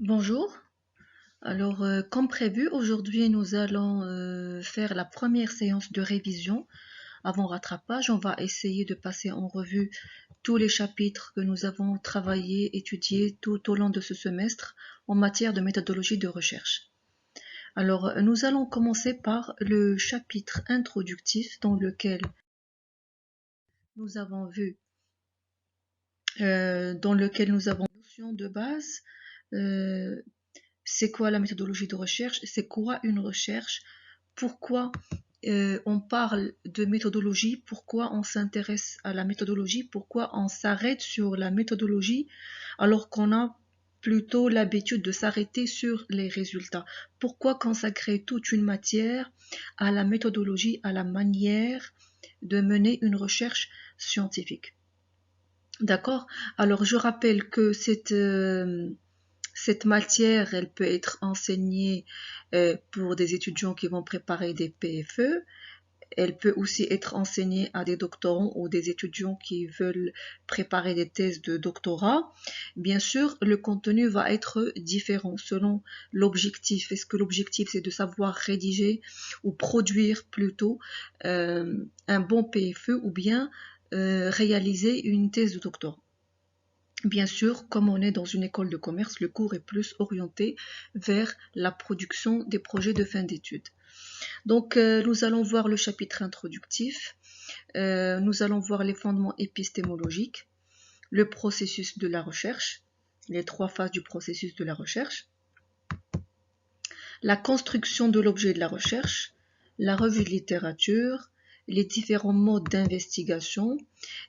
Bonjour. Alors, comme prévu, aujourd'hui, nous allons faire la première séance de révision avant rattrapage. On va essayer de passer en revue tous les chapitres que nous avons travaillés, étudiés tout au long de ce semestre en matière de méthodologie de recherche. Alors, nous allons commencer par le chapitre introductif dans lequel nous avons vu, la notion de base. euh, c'est quoi la méthodologie de recherche? C'est quoi une recherche? Pourquoi on parle de méthodologie? Pourquoi on s'intéresse à la méthodologie? Pourquoi on s'arrête sur la méthodologie alors qu'on a plutôt l'habitude de s'arrêter sur les résultats? Pourquoi consacrer toute une matière à la méthodologie, à la manière de mener une recherche scientifique? D'accord? Alors je rappelle que cette matière, elle peut être enseignée pour des étudiants qui vont préparer des PFE. Elle peut aussi être enseignée à des doctorants ou des étudiants qui veulent préparer des thèses de doctorat. Bien sûr, le contenu va être différent selon l'objectif. Est-ce que l'objectif, c'est de savoir rédiger ou produire plutôt un bon PFE ou bien réaliser une thèse de doctorat? Bien sûr, comme on est dans une école de commerce, le cours est plus orienté vers la production des projets de fin d'études. Donc, nous allons voir le chapitre introductif, nous allons voir les fondements épistémologiques, le processus de la recherche, les 3 phases du processus de la recherche, la construction de l'objet de la recherche, la revue de littérature, les différents modes d'investigation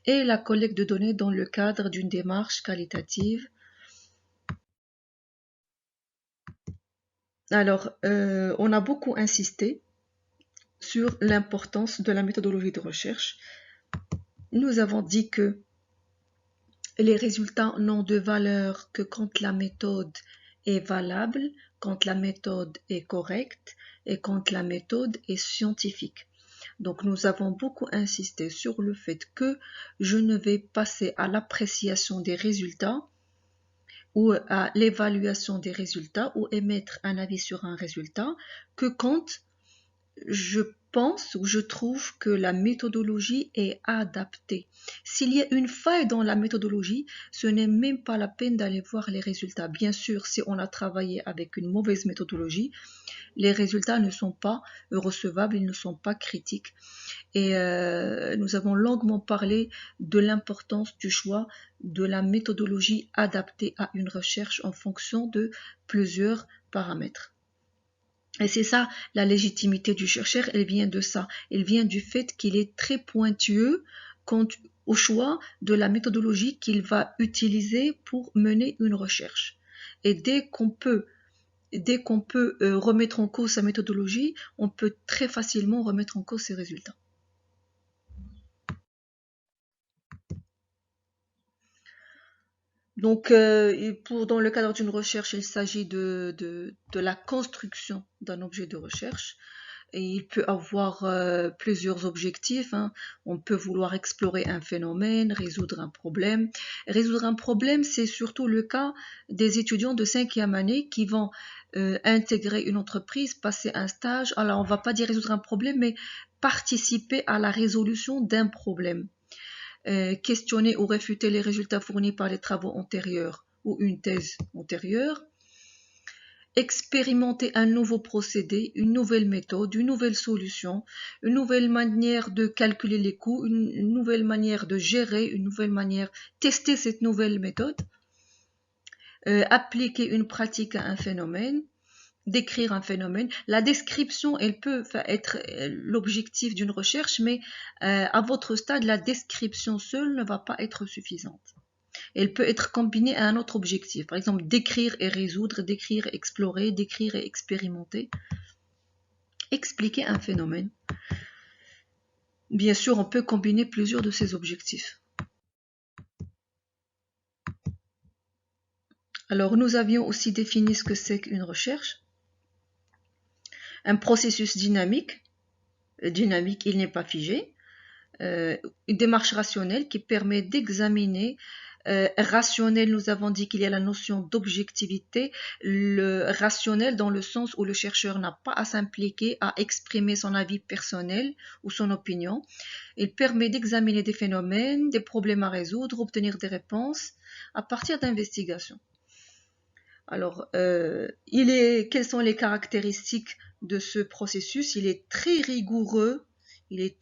et la collecte de données dans le cadre d'une démarche qualitative. Alors, on a beaucoup insisté sur l'importance de la méthodologie de recherche. Nous avons dit que les résultats n'ont de valeur que quand la méthode est valable, quand la méthode est correcte et quand la méthode est scientifique. Donc nous avons beaucoup insisté sur le fait que je ne vais passer à l'appréciation des résultats ou à l'évaluation des résultats ou émettre un avis sur un résultat que quand je pense ou je trouve que la méthodologie est adaptée. S'il y a une faille dans la méthodologie, ce n'est même pas la peine d'aller voir les résultats. Bien sûr, si on a travaillé avec une mauvaise méthodologie, les résultats ne sont pas recevables, ils ne sont pas critiques. Et nous avons longuement parlé de l'importance du choix de la méthodologie adaptée à une recherche en fonction de plusieurs paramètres. Et c'est ça, la légitimité du chercheur, elle vient de ça. Elle vient du fait qu'il est très pointueux quant au choix de la méthodologie qu'il va utiliser pour mener une recherche. Et dès qu'on peut remettre en cause sa méthodologie, on peut très facilement remettre en cause ses résultats. Donc, dans le cadre d'une recherche, il s'agit de la construction d'un objet de recherche. Et il peut avoir plusieurs objectifs, hein. On peut vouloir explorer un phénomène, résoudre un problème. Résoudre un problème, c'est surtout le cas des étudiants de 5e année qui vont intégrer une entreprise, passer un stage. Alors, on ne va pas dire résoudre un problème, mais participer à la résolution d'un problème. Questionner ou réfuter les résultats fournis par les travaux antérieurs ou une thèse antérieure, expérimenter un nouveau procédé, une nouvelle méthode, une nouvelle solution, une nouvelle manière de calculer les coûts, une nouvelle manière de gérer, une nouvelle manière, tester cette nouvelle méthode, appliquer une pratique à un phénomène, décrire un phénomène. La description, elle peut être l'objectif d'une recherche, mais à votre stade, la description seule ne va pas être suffisante. Elle peut être combinée à un autre objectif. Par exemple, décrire et résoudre, décrire et explorer, décrire et expérimenter. Expliquer un phénomène. Bien sûr, on peut combiner plusieurs de ces objectifs. Alors, nous avions aussi défini ce que c'est qu'une recherche. Un processus dynamique. Dynamique, il n'est pas figé. Une démarche rationnelle qui permet d'examiner Rationnel, nous avons dit qu'il y a la notion d'objectivité, le rationnel dans le sens où le chercheur n'a pas à s'impliquer, à exprimer son avis personnel ou son opinion. Il permet d'examiner des phénomènes, des problèmes à résoudre, obtenir des réponses à partir d'investigations. Alors, quelles sont les caractéristiques de ce processus? Il est très rigoureux, il est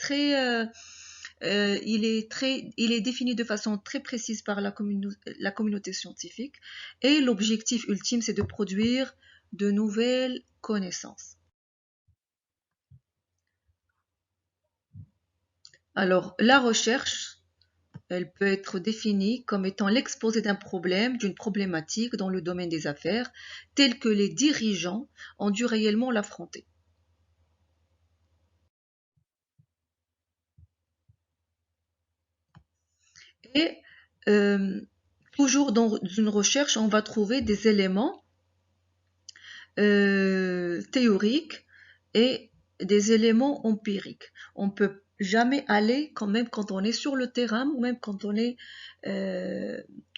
défini de façon très précise par la communauté scientifique et l'objectif ultime, c'est de produire de nouvelles connaissances. Alors, la recherche, elle peut être définie comme étant l'exposé d'un problème, d'une problématique dans le domaine des affaires, tel que les dirigeants ont dû réellement l'affronter. Et toujours dans une recherche, on va trouver des éléments théoriques et des éléments empiriques. On peut jamais aller, quand même quand on est sur le terrain, ou même quand on est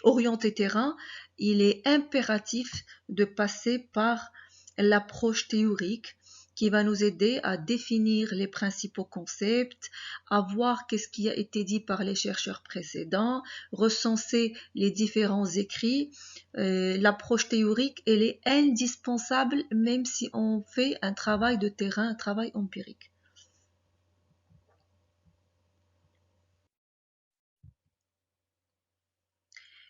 orienté terrain, il est impératif de passer par l'approche théorique qui va nous aider à définir les principaux concepts, à voir qu'est-ce qui a été dit par les chercheurs précédents, recenser les différents écrits. L'approche théorique, elle est indispensable même si on fait un travail de terrain, un travail empirique.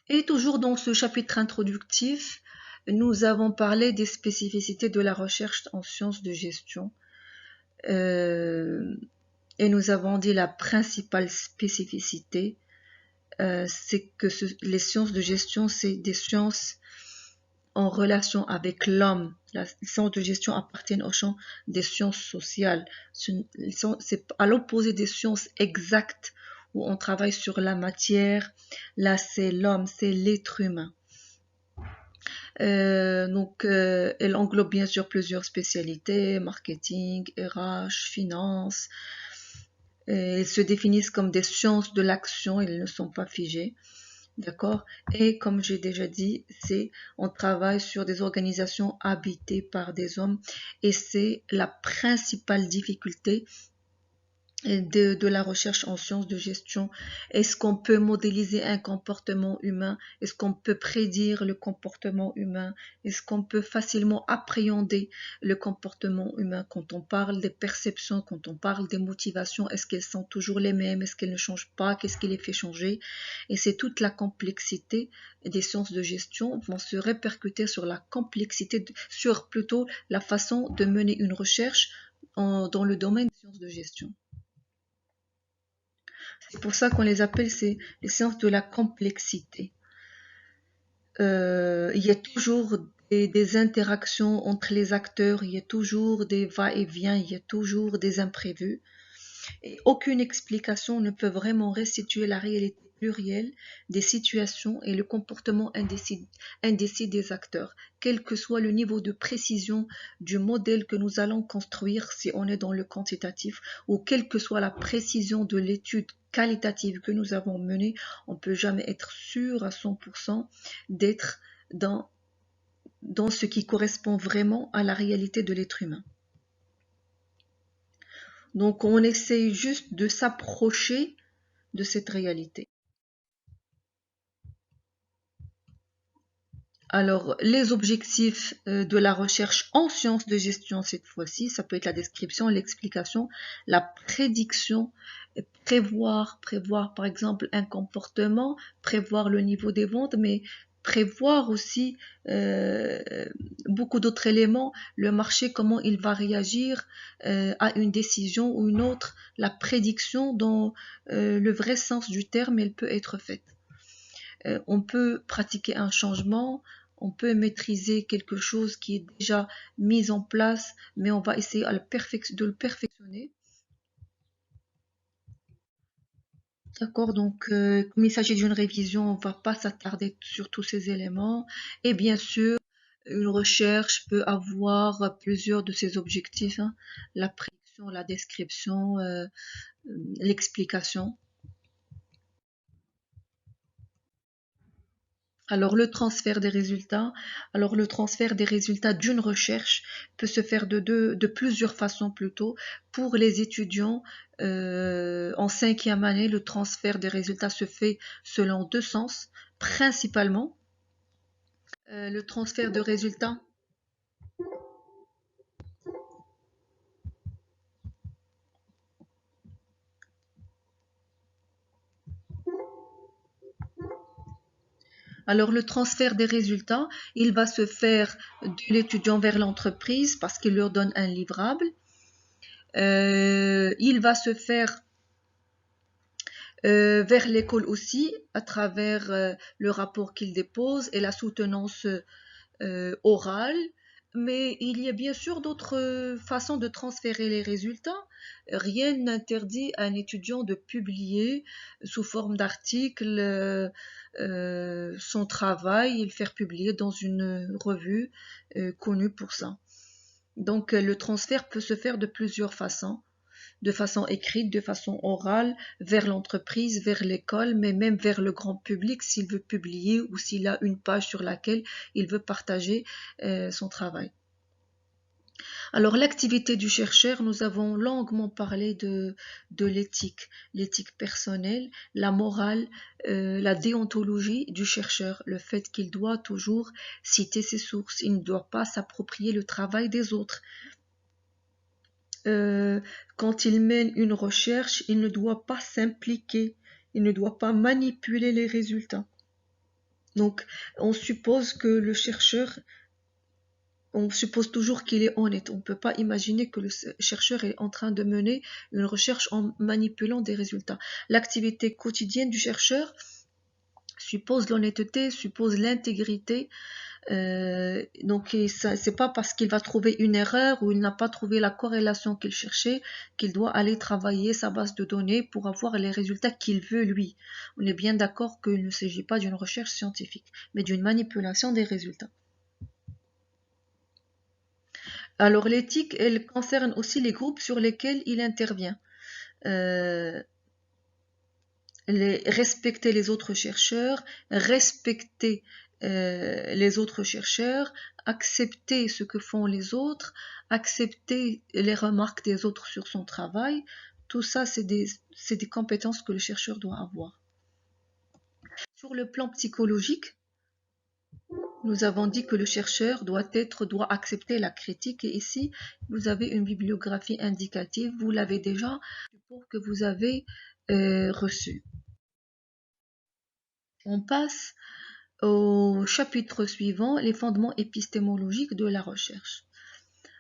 Et toujours dans ce chapitre introductif, nous avons parlé des spécificités de la recherche en sciences de gestion. Et nous avons dit la principale spécificité, c'est que les sciences de gestion, c'est des sciences en relation avec l'homme. Les sciences de gestion appartiennent au champ des sciences sociales. C'est à l'opposé des sciences exactes où on travaille sur la matière. Là, c'est l'homme, c'est l'être humain. Elle englobe bien sûr plusieurs spécialités, marketing, RH, finance. Elles se définissent comme des sciences de l'action, elles ne sont pas figées. D'accord? Et comme j'ai déjà dit, on travaille sur des organisations habitées par des hommes et c'est la principale difficulté de la recherche en sciences de gestion. Est-ce qu'on peut modéliser un comportement humain? Est-ce qu'on peut prédire le comportement humain? Est-ce qu'on peut facilement appréhender le comportement humain quand on parle des perceptions, quand on parle des motivations? Est-ce qu'elles sont toujours les mêmes? Est-ce qu'elles ne changent pas? Qu'est-ce qui les fait changer? Et c'est toute la complexité des sciences de gestion vont se répercuter sur la complexité, sur plutôt la façon de mener une recherche dans le domaine des sciences de gestion. C'est pour ça qu'on les appelle les sciences de la complexité. Il y a toujours des interactions entre les acteurs, il y a toujours des va-et-vient, il y a toujours des imprévus. Et aucune explication ne peut vraiment restituer la réalité plurielle des situations et le comportement indécis des acteurs, quel que soit le niveau de précision du modèle que nous allons construire si on est dans le quantitatif, ou quelle que soit la précision de l'étude qualitative que nous avons menée, on ne peut jamais être sûr à 100% d'être dans ce qui correspond vraiment à la réalité de l'être humain. Donc on essaye juste de s'approcher de cette réalité. Alors, les objectifs de la recherche en sciences de gestion cette fois-ci, ça peut être la description, l'explication, la prédiction, prévoir par exemple un comportement, prévoir le niveau des ventes, mais prévoir aussi beaucoup d'autres éléments, le marché, comment il va réagir à une décision ou une autre, la prédiction dans le vrai sens du terme, elle peut être faite. On peut pratiquer un changement, on peut maîtriser quelque chose qui est déjà mis en place, mais on va essayer de le perfectionner. D'accord, donc comme il s'agit d'une révision, on ne va pas s'attarder sur tous ces éléments. Et bien sûr, une recherche peut avoir plusieurs de ses objectifs, hein. La prédiction, la description, l'explication. Alors le transfert des résultats, d'une recherche peut se faire de plusieurs façons plutôt. Pour les étudiants en 5e année, le transfert des résultats se fait selon deux sens, principalement le transfert de résultats. Alors le transfert des résultats, il va se faire de l'étudiant vers l'entreprise parce qu'il leur donne un livrable. Il va se faire vers l'école aussi à travers le rapport qu'il dépose et la soutenance orale. Mais il y a bien sûr d'autres façons de transférer les résultats. Rien n'interdit à un étudiant de publier sous forme d'article son travail et le faire publier dans une revue connue pour ça. Donc le transfert peut se faire de plusieurs façons, de façon écrite, de façon orale, vers l'entreprise, vers l'école, mais même vers le grand public s'il veut publier ou s'il a une page sur laquelle il veut partager son travail. Alors l'activité du chercheur, nous avons longuement parlé de l'éthique personnelle, la morale, la déontologie du chercheur, le fait qu'il doit toujours citer ses sources, il ne doit pas s'approprier le travail des autres. Quand il mène une recherche, il ne doit pas s'impliquer, il ne doit pas manipuler les résultats. Donc, on suppose que le chercheur, on suppose toujours qu'il est honnête. On ne peut pas imaginer que le chercheur est en train de mener une recherche en manipulant des résultats. L'activité quotidienne du chercheur suppose l'honnêteté, suppose l'intégrité. Donc c'est pas parce qu'il va trouver une erreur ou il n'a pas trouvé la corrélation qu'il cherchait qu'il doit aller travailler sa base de données pour avoir les résultats qu'il veut lui. On est bien d'accord qu'il ne s'agit pas d'une recherche scientifique, mais d'une manipulation des résultats. Alors l'éthique, elle concerne aussi les groupes sur lesquels il intervient. Respecter les autres chercheurs, respecter les autres chercheurs, accepter ce que font les autres, accepter les remarques des autres sur son travail. Tout ça, c'est des compétences que le chercheur doit avoir. Sur le plan psychologique, nous avons dit que le chercheur doit accepter la critique. Et ici, vous avez une bibliographie indicative. Vous l'avez déjà pour que vous avez reçu. On passe au chapitre suivant, les fondements épistémologiques de la recherche.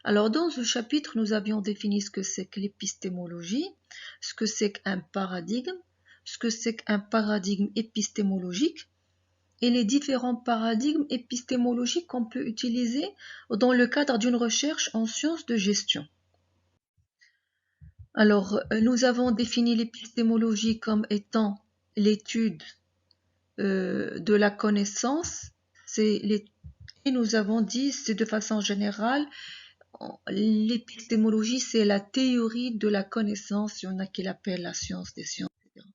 Alors dans ce chapitre, nous avions défini ce que c'est que l'épistémologie, ce que c'est qu'un paradigme, ce que c'est qu'un paradigme épistémologique et les différents paradigmes épistémologiques qu'on peut utiliser dans le cadre d'une recherche en sciences de gestion. Alors, nous avons défini l'épistémologie comme étant l'étude de la connaissance, et nous avons dit, c'est de façon générale, l'épistémologie, c'est la théorie de la connaissance, il y en a qui l'appellent la science des sciences, etc.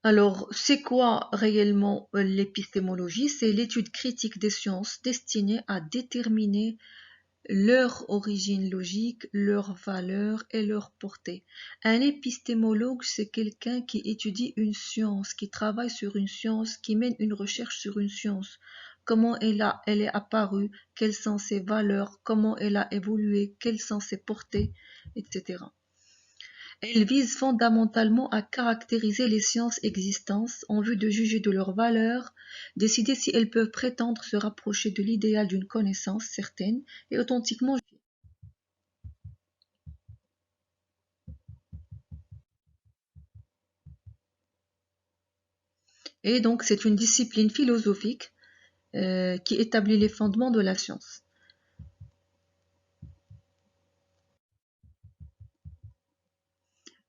Alors, c'est quoi réellement l'épistémologie? C'est l'étude critique des sciences destinée à déterminer leur origine logique, leur valeur et leur portée. Un épistémologue, c'est quelqu'un qui étudie une science, qui travaille sur une science, qui mène une recherche sur une science. Comment elle est apparue, quelles sont ses valeurs, comment elle a évolué, quelles sont ses portées, etc. Elle vise fondamentalement à caractériser les sciences existantes en vue de juger de leur valeur, décider si elles peuvent prétendre se rapprocher de l'idéal d'une connaissance certaine et authentiquement justifiée. Et donc c'est une discipline philosophique qui établit les fondements de la science.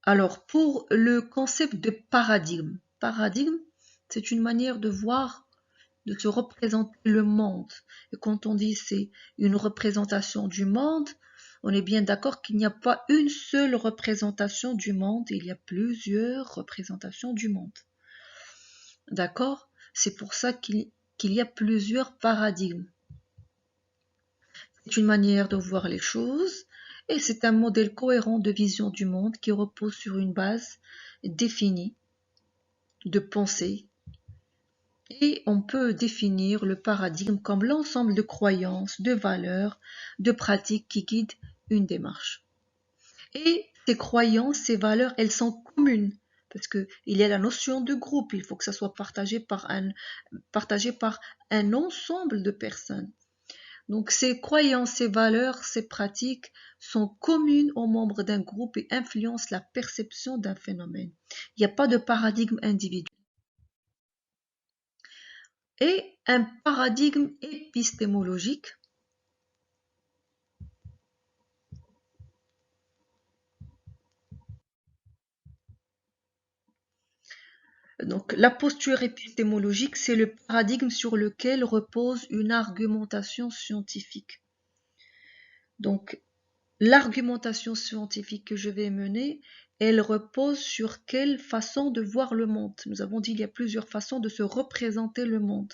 Alors pour le concept de paradigme, c'est une manière de voir, de se représenter le monde. Et quand on dit c'est une représentation du monde, on est bien d'accord qu'il n'y a pas une seule représentation du monde, il y a plusieurs représentations du monde. D'accord? C'est pour ça qu'il y a plusieurs paradigmes. C'est une manière de voir les choses et c'est un modèle cohérent de vision du monde qui repose sur une base définie de pensée. Et on peut définir le paradigme comme l'ensemble de croyances, de valeurs, de pratiques qui guident une démarche. Et ces croyances, ces valeurs, elles sont communes. Parce qu'il y a la notion de groupe, il faut que ça soit partagé par un ensemble de personnes. Donc ces croyances, ces valeurs, ces pratiques sont communes aux membres d'un groupe et influencent la perception d'un phénomène. Il n'y a pas de paradigme individuel. Et un paradigme épistémologique. Donc, la posture épistémologique, c'est le paradigme sur lequel repose une argumentation scientifique. Donc, l'argumentation scientifique que je vais mener, elle repose sur quelle façon de voir le monde. Nous avons dit qu'il y a plusieurs façons de se représenter le monde.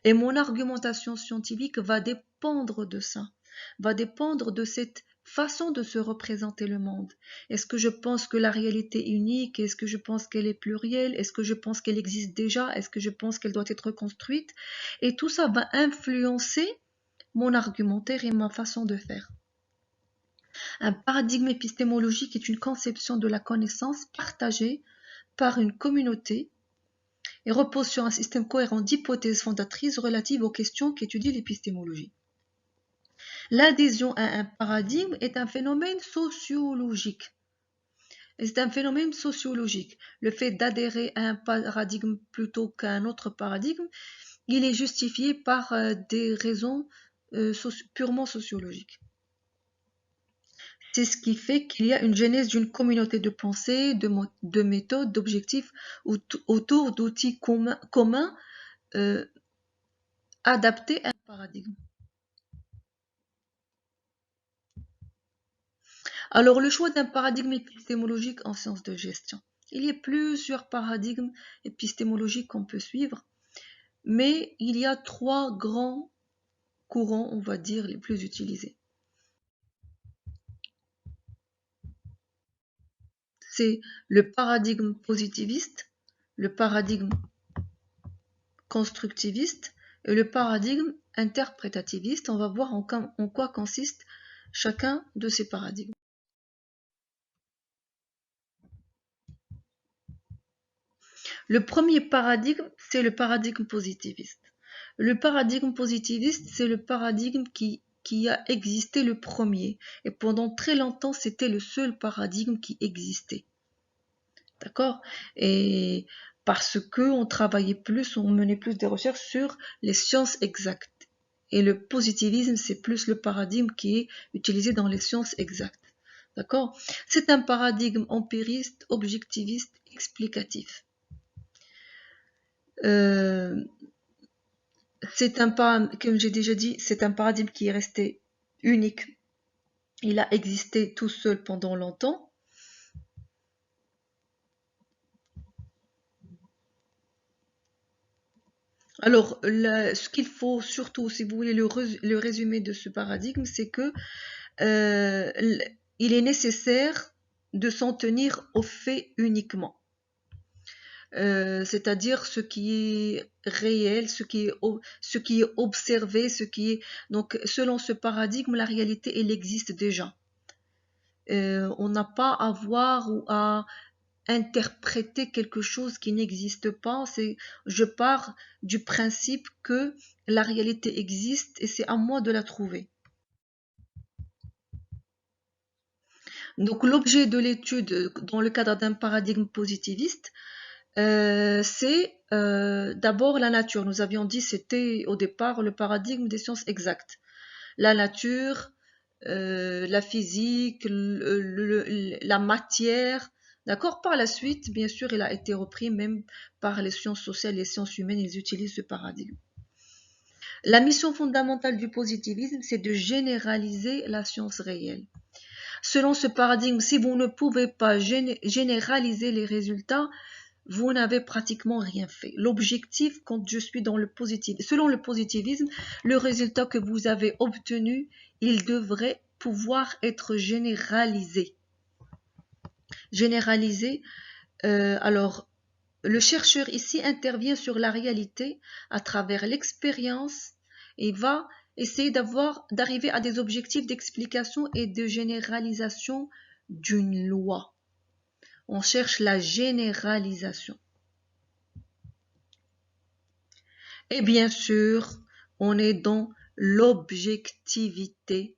Et mon argumentation scientifique va dépendre de ça, va dépendre de cette façon de se représenter le monde. Est-ce que je pense que la réalité est unique? Est-ce que je pense qu'elle est plurielle? Est-ce que je pense qu'elle existe déjà? Est-ce que je pense qu'elle doit être construite? Et tout ça va influencer mon argumentaire et ma façon de faire. Un paradigme épistémologique est une conception de la connaissance partagée par une communauté et repose sur un système cohérent d'hypothèses fondatrices relatives aux questions qu'étudie l'épistémologie. L'adhésion à un paradigme est un phénomène sociologique. C'est un phénomène sociologique. Le fait d'adhérer à un paradigme plutôt qu'à un autre paradigme, il est justifié par des raisons purement sociologiques. C'est ce qui fait qu'il y a une genèse d'une communauté de pensée, de méthodes, d'objectifs autour d'outils communs adaptés à un paradigme. Alors, le choix d'un paradigme épistémologique en sciences de gestion. Il y a plusieurs paradigmes épistémologiques qu'on peut suivre, mais il y a 3 grands courants, on va dire, les plus utilisés. C'est le paradigme positiviste, le paradigme constructiviste et le paradigme interprétativiste. On va voir en quoi consiste chacun de ces paradigmes. Le premier paradigme, c'est le paradigme positiviste. Le paradigme positiviste, c'est le paradigme qui a existé le premier. Et pendant très longtemps, c'était le seul paradigme qui existait. D'accord? Et parce qu'on travaillait plus, on menait plus des recherches sur les sciences exactes. Et le positivisme, c'est plus le paradigme qui est utilisé dans les sciences exactes. D'accord? C'est un paradigme empiriste, objectiviste, explicatif. Comme j'ai déjà dit, c'est un paradigme qui est resté unique. Il a existé tout seul pendant longtemps. Alors, ce qu'il faut surtout, si vous voulez le résumé de ce paradigme, c'est que il est nécessaire de s'en tenir aux faits uniquement. C'est-à-dire ce qui est réel, ce qui est observé, donc selon ce paradigme, la réalité elle existe déjà. On n'a pas à voir ou à interpréter quelque chose qui n'existe pas. Je pars du principe que la réalité existe et c'est à moi de la trouver. Donc l'objet de l'étude dans le cadre d'un paradigme positiviste, c'est d'abord la nature. Nous avions dit c'était au départ le paradigme des sciences exactes. La nature, la physique, la matière. D'accord? Par la suite, bien sûr, il a été repris même par les sciences sociales et les sciences humaines, ils utilisent ce paradigme. La mission fondamentale du positivisme, c'est de généraliser la science réelle. Selon ce paradigme, si vous ne pouvez pas généraliser les résultats, vous n'avez pratiquement rien fait. L'objectif, quand je suis dans le positivisme, selon le positivisme, le résultat que vous avez obtenu, il devrait pouvoir être généralisé. Généralisé, alors, le chercheur ici intervient sur la réalité à travers l'expérience et va essayer d'arriver à des objectifs d'explication et de généralisation d'une loi. On cherche la généralisation. Et bien sûr, on est dans l'objectivité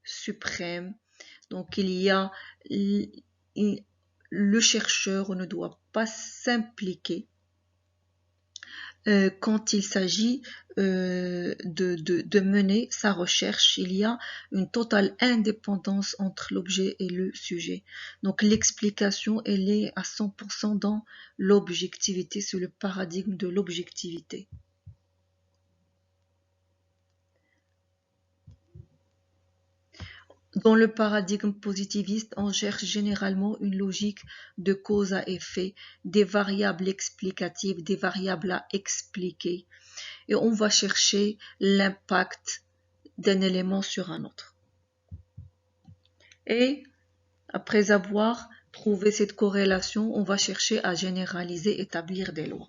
suprême. Donc, il y a le chercheur ne doit pas s'impliquer quand il s'agit de mener sa recherche. Il y a une totale indépendance entre l'objet et le sujet. Donc l'explication, elle est à 100% dans l'objectivité, c'est le paradigme de l'objectivité. Dans le paradigme positiviste, on cherche généralement une logique de cause à effet, des variables explicatives, des variables à expliquer. Et on va chercher l'impact d'un élément sur un autre. Et après avoir trouvé cette corrélation, on va chercher à généraliser, établir des lois.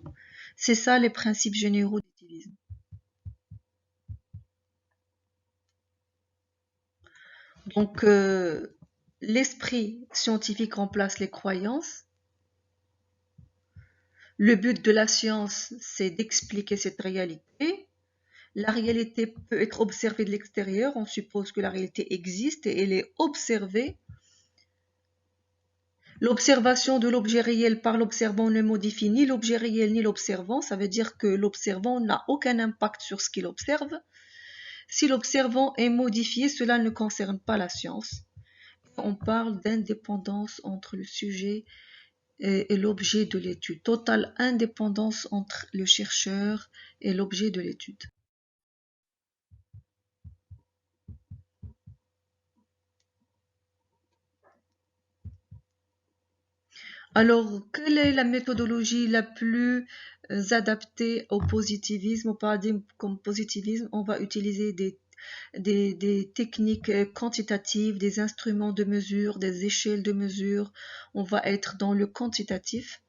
C'est ça les principes généraux d'utilisme. Donc, l'esprit scientifique remplace les croyances. Le but de la science, c'est d'expliquer cette réalité. La réalité peut être observée de l'extérieur. On suppose que la réalité existe et elle est observée. L'observation de l'objet réel par l'observant ne modifie ni l'objet réel ni l'observant. Ça veut dire que l'observant n'a aucun impact sur ce qu'il observe. Si l'observant est modifié, cela ne concerne pas la science. On parle d'indépendance entre le sujet et l'objet de l'étude. Totale indépendance entre le chercheur et l'objet de l'étude. Alors, quelle est la méthodologie la plus adaptée au positivisme, au paradigme comme positivisme? On va utiliser des techniques quantitatives, des instruments de mesure, des échelles de mesure. On va être dans le quantitatif.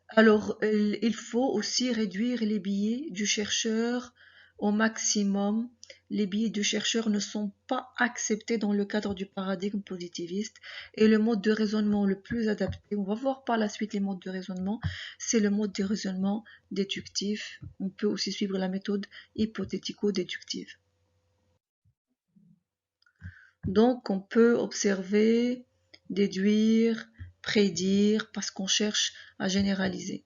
Alors, il faut aussi réduire les biais du chercheur au maximum. Les biais du chercheur ne sont pas acceptés dans le cadre du paradigme positiviste. Et le mode de raisonnement le plus adapté, on va voir par la suite les modes de raisonnement, c'est le mode de raisonnement déductif. On peut aussi suivre la méthode hypothético-déductive. Donc, on peut observer, déduire, prédire, parce qu'on cherche à généraliser.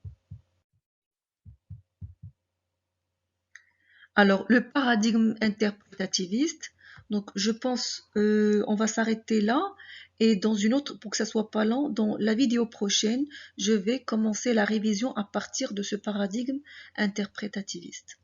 Alors, le paradigme interprétativiste, donc je pense on va s'arrêter là et dans une autre, pour que ça soit pas lent, dans la vidéo prochaine, je vais commencer la révision à partir de ce paradigme interprétativiste.